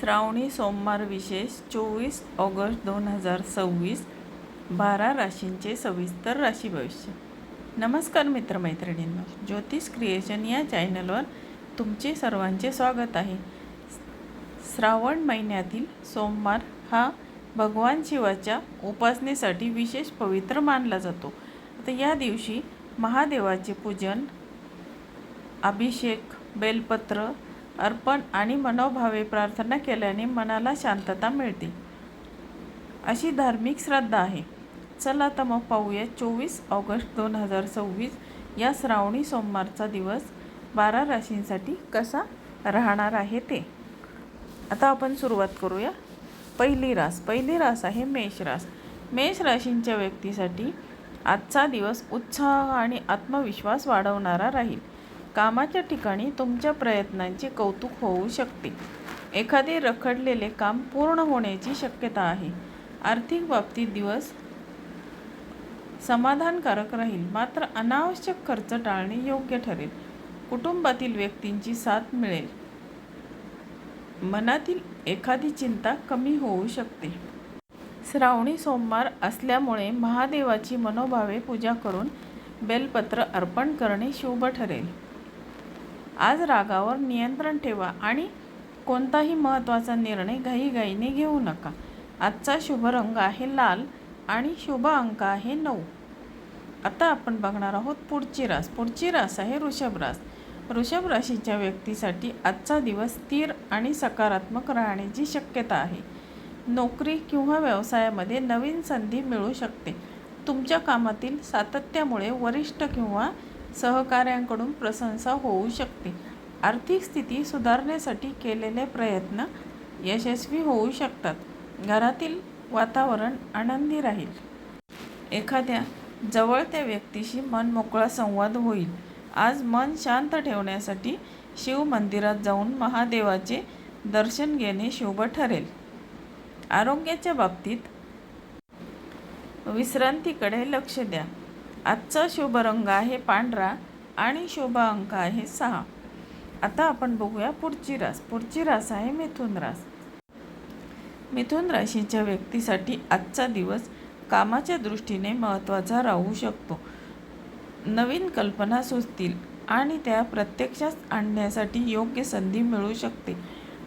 श्रावणी सोमवार विशेष 24 ऑगस्ट 2026 12 राशींचे सविस्तर राशी भविष्य. नमस्कार मित्रमैत्रिणींनो, ज्योतिष क्रिएशन या चॅनलवर तुमचे सर्वांचे स्वागत आहे. श्रावण महिन्यातील सोमवार हा भगवान शिवाच्या उपासनेसाठी विशेष पवित्र मानला जातो. आता या दिवशी महादेवाचे पूजन, अभिषेक, बेलपत्र अर्पण आणि मनोभावे प्रार्थना केल्याने मनाला शांतता मिळते, अशी धार्मिक श्रद्धा आहे. चला तर मग पाहूया 24 ऑगस्ट 2026 या श्रावणी सोमवारचा दिवस 12 राशींसाठी कसा राहणार आहे ते. आता आपण सुरुवात करूया. पहिली रास आहे मेष रास. मेष राशींच्या व्यक्तीसाठी आजचा दिवस उत्साह आणि आत्मविश्वास वाढवणारा राहील. कामाच्या ठिकाणी तुमच्या प्रयत्नांचे कौतुक होऊ शकते. एखादे रखडलेले काम पूर्ण होण्याची शक्यता आहे. आर्थिक बाबतीत दिवस समाधानकारक राहील, मात्र अनावश्यक खर्च टाळणे योग्य ठरेल. कुटुंबातील व्यक्तींची साथ मिळेल. मनातील एखादी चिंता कमी होऊ शकते. श्रावणी सोमवार असल्यामुळे महादेवाची मनोभावे पूजा करून बेलपत्र अर्पण करणे शुभ ठरेल. आज रागावर नियंत्रण ठेवा आणि कोणताही महत्त्वाचा निर्णय घाईघाईने घेऊ नका. आजचा शुभ रंग आहे लाल आणि शुभ अंक आहे 9. आता आपण बघणार आहोत पुढची रास आहे वृषभ रास. वृषभ राशीच्या व्यक्तीसाठी आजचा दिवस स्थिर आणि सकारात्मक राहण्याची शक्यता आहे. नोकरी किंवा व्यवसायामध्ये नवीन संधी मिळू शकते. तुमच्या कामातील सातत्यामुळे वरिष्ठ किंवा सहकाऱ्यांकडून प्रशंसा होऊ शकते. आर्थिक स्थिती सुधारण्यासाठी केलेले प्रयत्न यशस्वी होऊ शकतात. घरातील वातावरण आनंदी राहील. एखाद्या जवळच्या व्यक्तीशी मनमोकळा संवाद होईल. आज मन शांत ठेवण्यासाठी शिव मंदिरात जाऊन महादेवाचे दर्शन घेणे शुभ ठरेल. आरोग्याच्या बाबतीत विश्रांतीकडे लक्ष द्या. आजचा शुभ रंग आहे पांढरा आणि शुभ अंक आहे 6. आता आपण बघूया पुढची रास आहे मिथुन रास. मिथुन राशीच्या व्यक्तीसाठी आजचा दिवस कामाच्या दृष्टीने महत्त्वाचा राहू शकतो. नवीन कल्पना सुचतील आणि त्या प्रत्यक्षात आणण्यासाठी योग्य संधी मिळू शकते.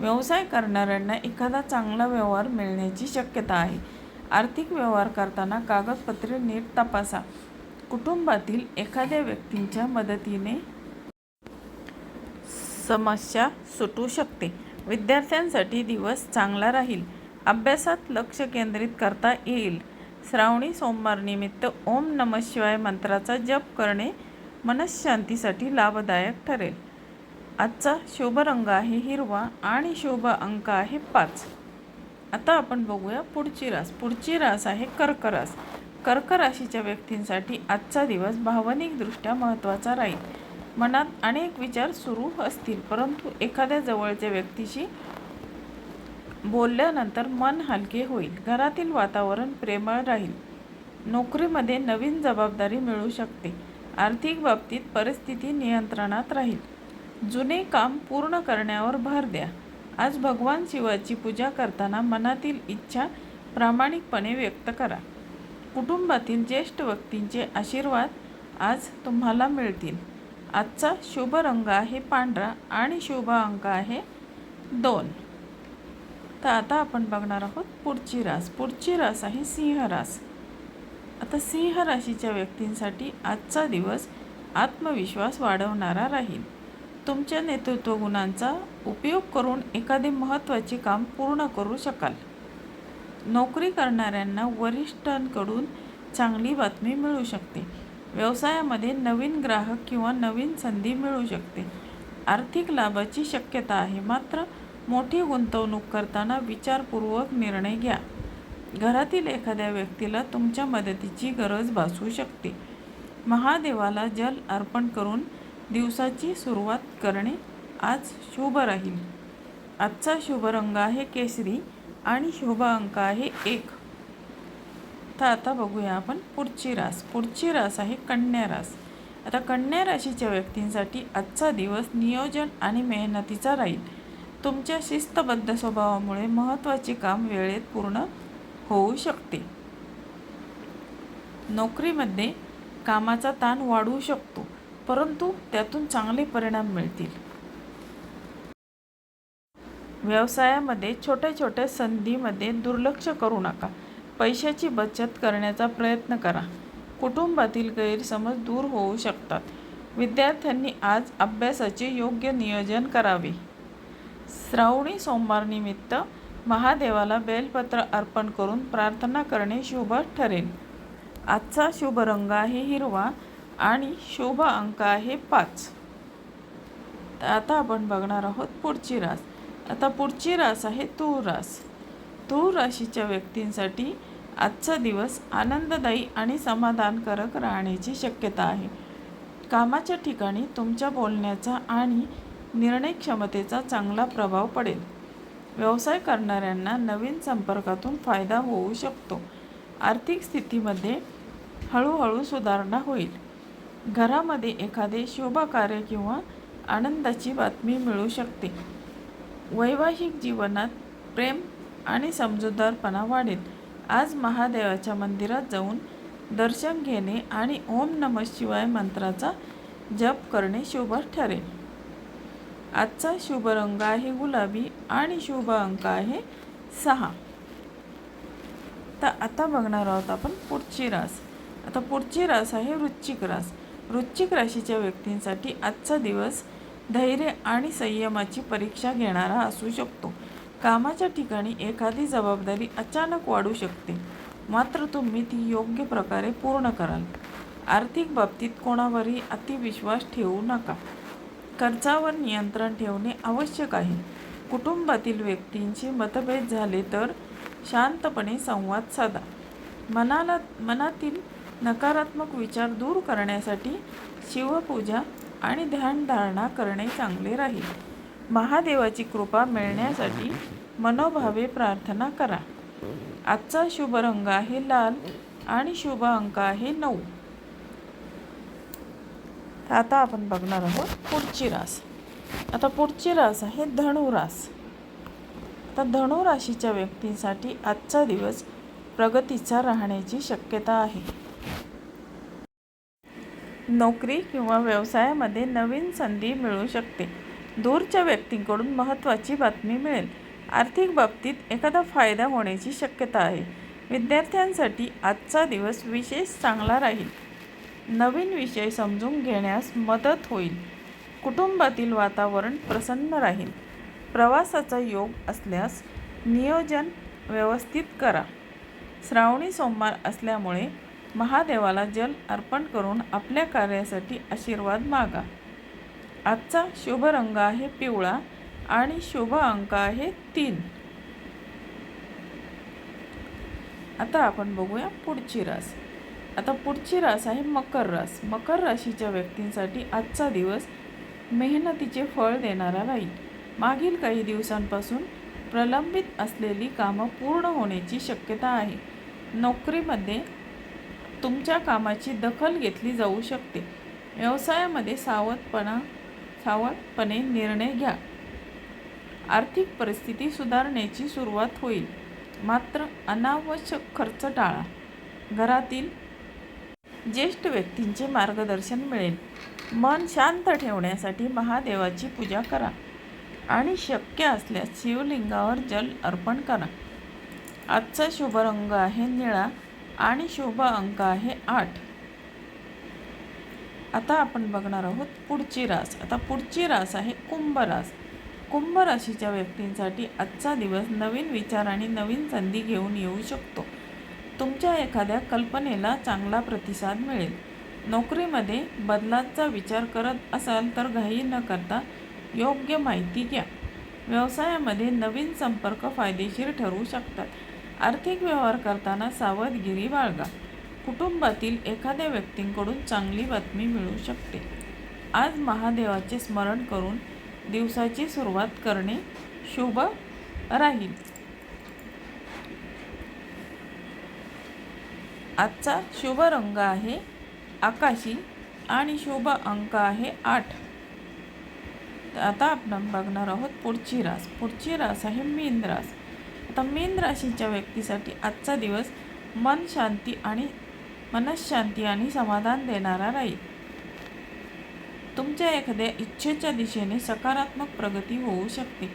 व्यवसाय करणाऱ्यांना एखादा चांगला व्यवहार मिळण्याची शक्यता आहे. आर्थिक व्यवहार करताना कागदपत्रे नीट तपासा. कुटुंबातील एखाद्या व्यक्तींच्या मदतीने समस्या सुटू शकते. विद्यार्थ्यांसाठी दिवस चांगला राहील. अभ्यासात लक्ष केंद्रित करता येईल. श्रावणी सोमवार निमित्त ओम नमः शिवाय मंत्राचा जप करणे मनःशांतीसाठी लाभदायक ठरेल. आजचा शुभ रंग आहे हिरवा आणि शुभ अंक आहे 5. आता आपण बघूया पुढची रास आहे कर्क रास. कर्क राशीच्या व्यक्तींसाठी आजचा दिवस भावनिकदृष्ट्या महत्त्वाचा राहील. मनात अनेक विचार सुरू असतील, परंतु एखाद्या जवळच्या व्यक्तीशी बोलल्यानंतर मन हलके होईल. घरातील वातावरण प्रेमळ राहील. नोकरीमध्ये नवीन जबाबदारी मिळू शकते. आर्थिक बाबतीत परिस्थिती नियंत्रणात राहील. जुने काम पूर्ण करण्यावर भर द्या. आज भगवान शिवाची पूजा करताना मनातील इच्छा प्रामाणिकपणे व्यक्त करा. कुटुंबातील ज्येष्ठ व्यक्तींचे आशीर्वाद आज तुम्हाला मिळतील. आजचा शुभ रंग आहे पांढरा आणि शुभ अंक आहे 2. तर आता आपण बघणार आहोत पुढची रास आहे सिंह रास. आता सिंह राशीच्या व्यक्तींसाठी आजचा दिवस आत्मविश्वास वाढवणारा राहील. तुमच्या नेतृत्व गुणांचा उपयोग करून एखादे महत्त्वाचे काम पूर्ण करू शकाल. नोकरी करणाऱ्यांना वरिष्ठांकडून चांगली बातमी मिळू शकते. व्यवसायामध्ये नवीन ग्राहक किंवा नवीन संधी मिळू शकते. आर्थिक लाभाची शक्यता आहे, मात्र मोठी गुंतवणूक करताना विचारपूर्वक निर्णय घ्या. घरातील एखाद्या व्यक्तीला तुमच्या मदतीची गरज भासू शकते. महादेवाला जल अर्पण करून दिवसाची सुरुवात करणे आज शुभ राहील. आजचा शुभ रंग आहे केशरी आणि शुभ अंक आहे 1. तर आता बघूया आपण पुढची रास आहे कन्या रास. आता कन्या राशीच्या व्यक्तींसाठी आजचा दिवस नियोजन आणि मेहनतीचा राहील. तुमच्या शिस्तबद्ध स्वभावामुळे महत्त्वाचे काम वेळेत पूर्ण होऊ शकते. नोकरीमध्ये कामाचा ताण वाढू शकतो, परंतु त्यातून चांगले परिणाम मिळतील. व्यवसायामध्ये छोट्या छोट्या संधीमध्ये दुर्लक्ष करू नका. पैशाची बचत करण्याचा प्रयत्न करा. कुटुंबातील गैरसमज दूर होऊ शकतात. विद्यार्थ्यांनी आज अभ्यासाचे योग्य नियोजन करावे. श्रावणी सोमवारनिमित्त महादेवाला बेलपत्र अर्पण करून प्रार्थना करणे शुभ ठरेल. आजचा शुभ रंग आहे हिरवा आणि शुभ अंक आहे 5. तर आता आपण बघणार आहोत पुढची रास. आता पुढची रास आहे तूळ रास. तूळ राशीच्या व्यक्तींसाठी आजचा दिवस आनंददायी आणि समाधानकारक राहण्याची शक्यता आहे. कामाच्या ठिकाणी तुमच्या बोलण्याचा आणि निर्णय क्षमतेचा चांगला प्रभाव पडेल. व्यवसाय करणाऱ्यांना नवीन संपर्कातून फायदा होऊ शकतो. आर्थिक स्थितीमध्ये हळूहळू सुधारणा होईल. घरामध्ये एखादे शुभ कार्य किंवा आनंदाची बातमी मिळू शकते. वैवाहिक जीवनात प्रेम आणि समजूतदारपणा वाढेल. आज महादेवाच्या मंदिरात जाऊन दर्शन घेणे आणि ओम नमः शिवाय मंत्राचा जप करणे शुभ ठरेल. आजचा शुभ रंग आहे गुलाबी आणि शुभ अंक आहे 6. तर आता बघणार आहोत आपण पुढची रास. आता पुढची रास आहे वृश्चिक रास. वृश्चिक राशीच्या व्यक्तींसाठी आजचा दिवस धैर्य आणि संयमाची परीक्षा घेणारा असू शकतो. कामाच्या ठिकाणी एखादी जबाबदारी अचानक वाढू शकते, मात्र तुम्ही ती योग्य प्रकारे पूर्ण कराल. आर्थिक बाबतीत कोणावरही अतिविश्वास ठेवू नका. खर्चावर नियंत्रण ठेवणे आवश्यक आहे. कुटुंबातील व्यक्तींशी मतभेद झाले तर शांतपणे संवाद साधा. मनातील नकारात्मक विचार दूर करण्यासाठी शिवपूजा आणि ध्यानधारणा करणे चांगले राहील. महादेवाची कृपा मिळण्यासाठी मनोभावे प्रार्थना करा. आजचा शुभ रंग आहे लाल आणि शुभ अंक आहे 9. आता आपण बघणार आहोत पुढची रास. आता पुढची रास आहे धनुरास. आता धनुराशीच्या व्यक्तींसाठी आजचा दिवस प्रगतीचा राहण्याची शक्यता आहे. नोकरी किंवा व्यवसायामध्ये नवीन संधी मिळू शकते. दूरच्या व्यक्तींकडून महत्त्वाची बातमी मिळेल. आर्थिक बाबतीत एखादा फायदा होण्याची शक्यता आहे. विद्यार्थ्यांसाठी आजचा दिवस विशेष चांगला राहील. नवीन विषय समजून घेण्यास मदत होईल. कुटुंबातील वातावरण प्रसन्न राहील. प्रवासाचा योग असल्यास नियोजन व्यवस्थित करा. श्रावणी सोमवार असल्यामुळे महादेवाला जल अर्पण करून आपल्या कार्यासाठी आशीर्वाद मागा. आजचा शुभ रंग आहे पिवळा आणि शुभ अंक आहे 3. आता आपण बघूया पुढची रास. आता पुढची रास आहे मकर रास. मकर राशीच्या व्यक्तींसाठी आजचा दिवस मेहनतीचे फळ देणारा राहील. मागील काही दिवसांपासून प्रलंबित असलेली कामं पूर्ण होण्याची शक्यता आहे. नोकरीमध्ये तुमच्या कामाची दखल घेतली जाऊ शकते. व्यवसायामध्ये सावधपणे निर्णय घ्या. आर्थिक परिस्थिती सुधारण्याची सुरुवात होईल, मात्र अनावश्यक खर्च टाळा. घरातील ज्येष्ठ व्यक्तींचे मार्गदर्शन मिळेल. मन शांत ठेवण्यासाठी महादेवाची पूजा करा आणि शक्य असल्यास शिवलिंगावर जल अर्पण करा. आजचा शुभ रंग आहे निळा आणि शुभ अंक आहे 8. आता आपण बघणार आहोत पुढची रास. आता पुढची रास आहे कुंभ रास. कुंभ राशीच्या व्यक्तींसाठी आजचा दिवस नवीन विचार आणि नवीन संधी घेऊन येऊ शकतो. तुमच्या एखाद्या कल्पनेला चांगला प्रतिसाद मिळेल. नोकरीमध्ये बदलाचा विचार करत असाल तर घाई न करता योग्य माहिती घ्या. व्यवसायामध्ये नवीन संपर्क फायदेशीर ठरू शकतात. आर्थिक व्यवहार करताना सावधगिरी बाळगा. कुटुंबातील एखाद्या व्यक्तींकडून चांगली बातमी मिळू शकते. आज महादेवाचे स्मरण करून दिवसाची सुरुवात करणे शुभ राहील. आजचा शुभ रंग आहे आकाशी आणि शुभ अंक आहे 8. तर आता आपण बघणार आहोत पुढची रास. पुढची रास आहे मीन रास. आता मीन राशीच्या व्यक्तीसाठी आजचा दिवस मनशांती आणि समाधान देणारा राहील. तुमच्या एखाद्या इच्छेच्या दिशेने सकारात्मक प्रगती होऊ शकते.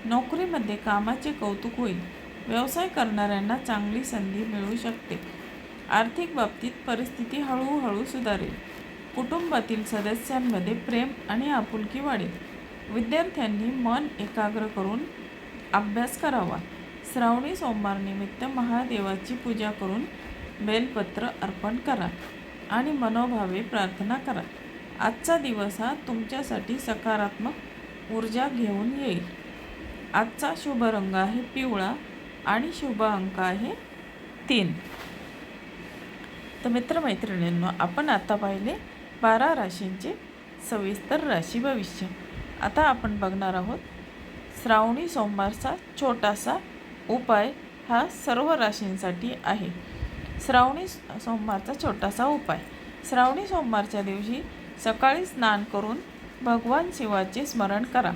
नोकरीमध्ये कामाचे कौतुक होईल. व्यवसाय करणाऱ्यांना चांगली संधी मिळू शकते. आर्थिक बाबतीत परिस्थिती हळूहळू सुधारेल. कुटुंबातील सदस्यांमध्ये प्रेम आणि आपुलकी वाढेल. विद्यार्थ्यांनी मन एकाग्र करून अभ्यास करावा. श्रावणी सोमवारनिमित्त महादेवाची पूजा करून बेलपत्र अर्पण करा आणि मनोभावे प्रार्थना करा. आजचा दिवस हा तुमच्यासाठी सकारात्मक ऊर्जा घेऊन येईल. आजचा शुभ रंग आहे पिवळा आणि शुभ अंक आहे 3. तर मित्रमैत्रिणींनो, आपण आता पाहिले 12 राशींचे सविस्तर राशी भविष्य. आता आपण बघणार आहोत श्रावणी सोमवारचा छोटासा उपाय. हा सर्व राशींसाठी आहे. श्रावणी सोमवारचा छोटासा उपाय. श्रावणी सोमवारच्या दिवशी सकाळी स्नान करून भगवान शिवाचे स्मरण करा.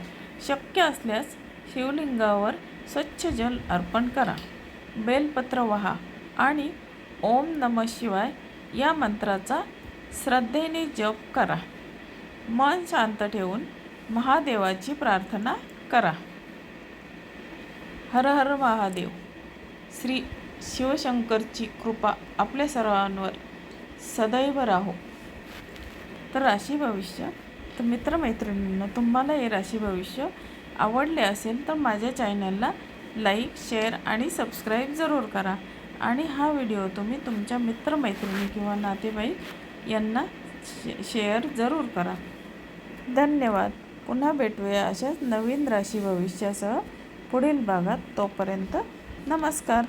शक्य असल्यास शिवलिंगावर स्वच्छ जल अर्पण करा. बेलपत्र वाहा आणि ओम नमः शिवाय या मंत्राचा श्रद्धेने जप करा. मन शांत ठेवून महादेवाची प्रार्थना करा. हर हर महादेव. श्री शिवशंकरची कृपा आपल्या सर्वांवर सदैव राहो. तर राशी भविष्य. तर मित्रमैत्रिणींना, तुम्हाला हे राशी भविष्य आवडले असेल तर माझ्या चॅनलला लाईक, शेअर आणि सबस्क्राईब जरूर करा. आणि हा व्हिडिओ तुम्ही तुमच्या मित्रमैत्रिणी किंवा नातेवाईक यांना शेअर जरूर करा. धन्यवाद. पुन्हा भेटूया अशाच नवीन राशी भविष्यासह पुढील भागात. तोपर्यंत नमस्कार.